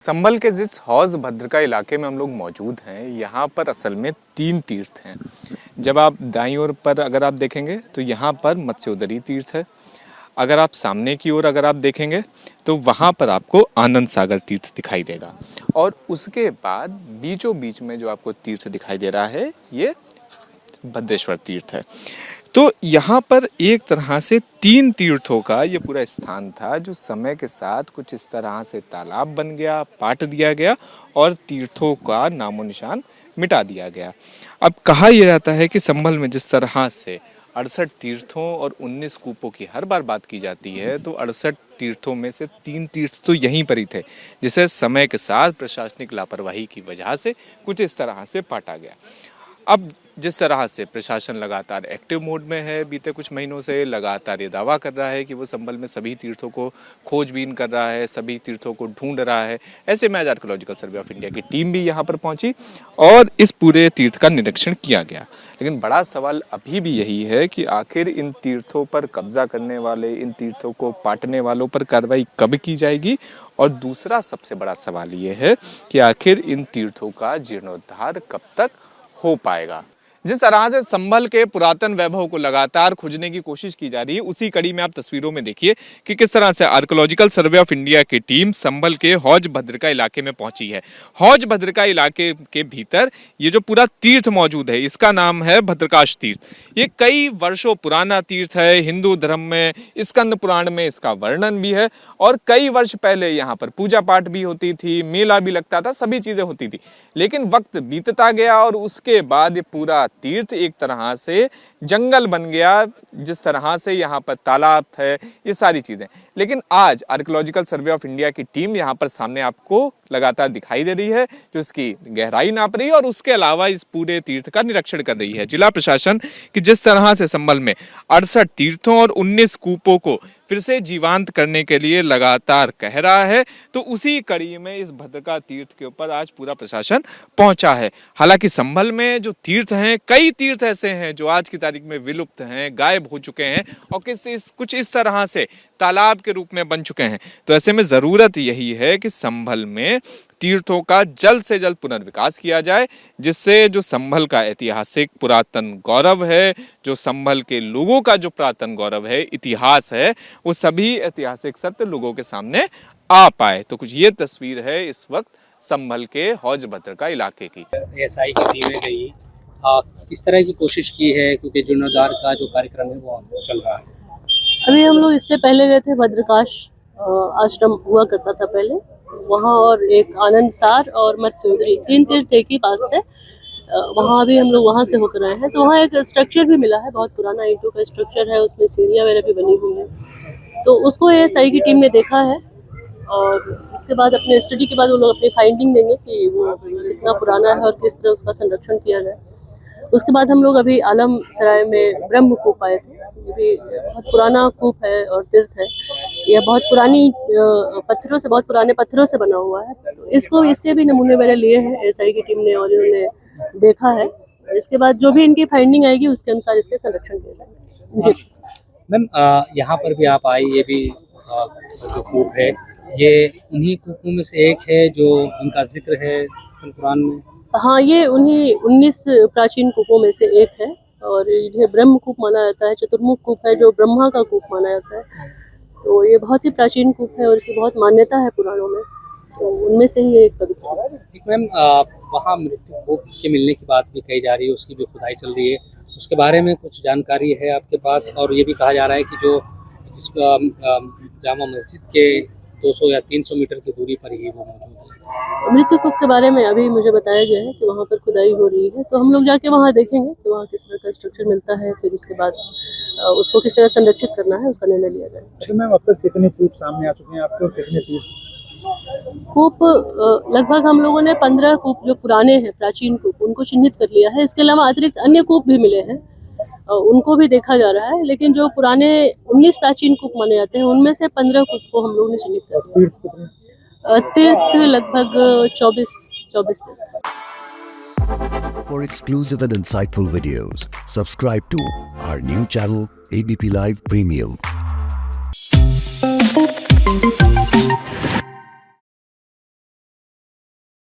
संभल के जिस हौज भद्रका इलाके में हम लोग मौजूद हैं, यहाँ पर असल में 3 तीर्थ हैं। जब आप दाईं ओर पर अगर आप देखेंगे तो यहाँ पर मत्स्योदरी तीर्थ है। अगर आप सामने की ओर अगर आप देखेंगे तो वहाँ पर आपको आनंद सागर तीर्थ दिखाई देगा, और उसके बाद बीचों बीच में जो आपको तीर्थ दिखाई दे रहा है ये भद्रेश्वर तीर्थ है। तो यहाँ पर एक तरह से 3 तीर्थों का ये पूरा स्थान था, जो समय के साथ कुछ इस तरह से तालाब बन गया, पाट दिया गया और तीर्थों का नामो निशान मिटा दिया गया। अब कहा यह जाता है कि संभल में जिस तरह से 68 तीर्थों और 19 कूपों की हर बार बात की जाती है, तो 68 तीर्थों में से 3 तीर्थ तो यहीं पर ही थे, जिसे समय के साथ प्रशासनिक लापरवाही की वजह से कुछ इस तरह से पाटा गया। अब जिस तरह से प्रशासन लगातार एक्टिव मोड में है, बीते कुछ महीनों से लगातार ये दावा कर रहा है कि वो संभल में सभी तीर्थों को खोजबीन कर रहा है, सभी तीर्थों को ढूंढ रहा है। ऐसे में आज आर्कियोलॉजिकल सर्वे ऑफ इंडिया की टीम भी यहाँ पर पहुंची और इस पूरे तीर्थ का निरीक्षण किया गया। लेकिन बड़ा सवाल अभी भी यही है कि आखिर इन तीर्थों पर कब्जा करने वाले, इन तीर्थों को पाटने वालों पर कार्रवाई कब की जाएगी, और दूसरा सबसे बड़ा सवाल ये है कि आखिर इन तीर्थों का जीर्णोद्धार कब तक हो पाएगा। जिस तरह से संभल के पुरातन वैभव को लगातार खोजने की कोशिश की जा रही है, उसी कड़ी में आप तस्वीरों में देखिए कि किस तरह से आर्कियोलॉजिकल सर्वे ऑफ इंडिया की टीम संभल के हौज भद्रका इलाके में पहुंची है। हौज भद्रका इलाके के भीतर ये जो पूरा तीर्थ मौजूद है, इसका नाम है भद्रकाश तीर्थ। ये कई वर्षों पुराना तीर्थ है। हिंदू धर्म में स्कंद पुराण में इसका वर्णन भी है, और कई वर्ष पहले यहाँ पर पूजा पाठ भी होती थी, मेला भी लगता था, सभी चीजें होती थी। लेकिन वक्त बीतता गया और उसके बाद ये पूरा तीर्थ एक तरह से जंगल बन गया। जिस तरह से यहाँ पर तालाब है, ये सारी चीजें। लेकिन आज आर्कियोलॉजिकल सर्वे ऑफ इंडिया की टीम यहाँ पर सामने आपको लगातार दिखाई दे रही है, जो इसकी गहराई नाप रही है और उसके अलावा इस पूरे तीर्थ का निरीक्षण कर रही है। जिला प्रशासन कि जिस तरह से संभल में 68 तीर्थों और 19 कूपों को फिर से जीवांत करने के लिए लगातार कह रहा है, तो उसी कड़ी में इस भद्रका तीर्थ के ऊपर आज पूरा प्रशासन पहुंचा है। हालांकि संभल में जो तीर्थ हैं, कई तीर्थ ऐसे हैं जो आज की तारीख में विलुप्त हैं, गायब हो चुके हैं और कुछ इस तरह से तालाब के रूप में बन चुके हैं। तो ऐसे में जरूरत यही है कि संभल में तीर्थों का जल्द से जल्द पुनर्विकास किया जाए, जिससे जो संभल का ऐतिहासिक पुरातन गौरव है, जो संभल के लोगों का जो पुरातन गौरव है, इतिहास है, वो सभी ऐतिहासिक सत्य लोगों के सामने आ पाए। तो कुछ ये तस्वीर है इस वक्त संभल के हौज भद्रका इलाके की। एसआई की टीमें गई, किस तरह की कोशिश की है, क्योंकि जीर्णोद्धार का जो कार्यक्रम है वो चल रहा है। अभी हम लोग इससे पहले गए थे भद्रकाश आश्रम हुआ करता था पहले, वहाँ, और एक आनंद सार और मत्स्योदरी, 3 तीर्थ एक ही पास थे। वहाँ भी हम लोग वहाँ से होकर आए हैं। तो वहाँ एक स्ट्रक्चर भी मिला है, बहुत पुराना ईंटों का स्ट्रक्चर है, उसमें सीढ़ियाँ वगैरह भी बनी हुई हैं। तो उसको एएसआई की टीम ने देखा है, और इसके बाद अपने स्टडी के बाद वो लोग अपनी फाइंडिंग देंगे कि वो कितना पुराना है और किस तरह उसका संरक्षण किया जाए। उसके बाद हम लोग अभी आलम सराय में ब्रह्म कूप आए थे। ये भी बहुत पुराना कूप है और तीर्थ है। यह बहुत पुरानी बहुत पुराने पत्थरों से बना हुआ है। तो इसके भी नमूने मैंने लिए हैं एसआई की टीम ने, और इन्होंने देखा है। इसके बाद जो भी इनकी फाइंडिंग आएगी उसके अनुसार इसके संरक्षण किया जाएगा। मैम, यहाँ पर भी आप आई, ये भी जो कूप है, ये उन्हीं कूपों में से एक है जो उनका जिक्र है स्कंद पुराण में। हाँ, ये उन्हीं 19 प्राचीन कूपों में से एक है, और ये ब्रह्म कूप माना जाता है। चतुर्मुख कूप है जो ब्रह्मा का कूप माना जाता है। तो ये बहुत ही प्राचीन कूप है और इसकी बहुत मान्यता है पुराणों में। तो उनमें से ही एक पवित्र। मैम, वहाँ मृत्यु कूप के मिलने की बात भी कही जा रही है, उसकी भी खुदाई चल रही है, उसके बारे में कुछ जानकारी है आपके पास? और ये भी कहा जा रहा है कि जो जिसका जामा मस्जिद के 200 या 300 मीटर की दूरी पर ही वो मौजूद है। मृत्यु कूप के बारे में अभी मुझे बताया गया है कि वहाँ पर खुदाई हो रही है। तो हम लोग जाके वहाँ देखेंगे कि वहाँ किस तरह का स्ट्रक्चर मिलता है, फिर उसके बाद उसको किस तरह संरक्षित करना है उसका निर्णय लिया जाए। अच्छा मैम, अब तक कितने कूप सामने आ चुके हैं आपके, और कितने तीर्थ? कूप लगभग हम लोगों ने 15 कूप जो पुराने हैं, प्राचीन कूप, उनको चिन्हित कर लिया है। इसके अलावा अतिरिक्त अन्य कूप भी मिले हैं, उनको भी देखा जा रहा है। लेकिन जो पुराने 19 प्राचीन कूप माने जाते हैं, उनमें से 15 कूप को हम लोगों ने चिन्हित कर लिया। तीर्थ लगभग 24 तीर्थ। For exclusive and insightful videos, subscribe to our new channel ABP Live Premium.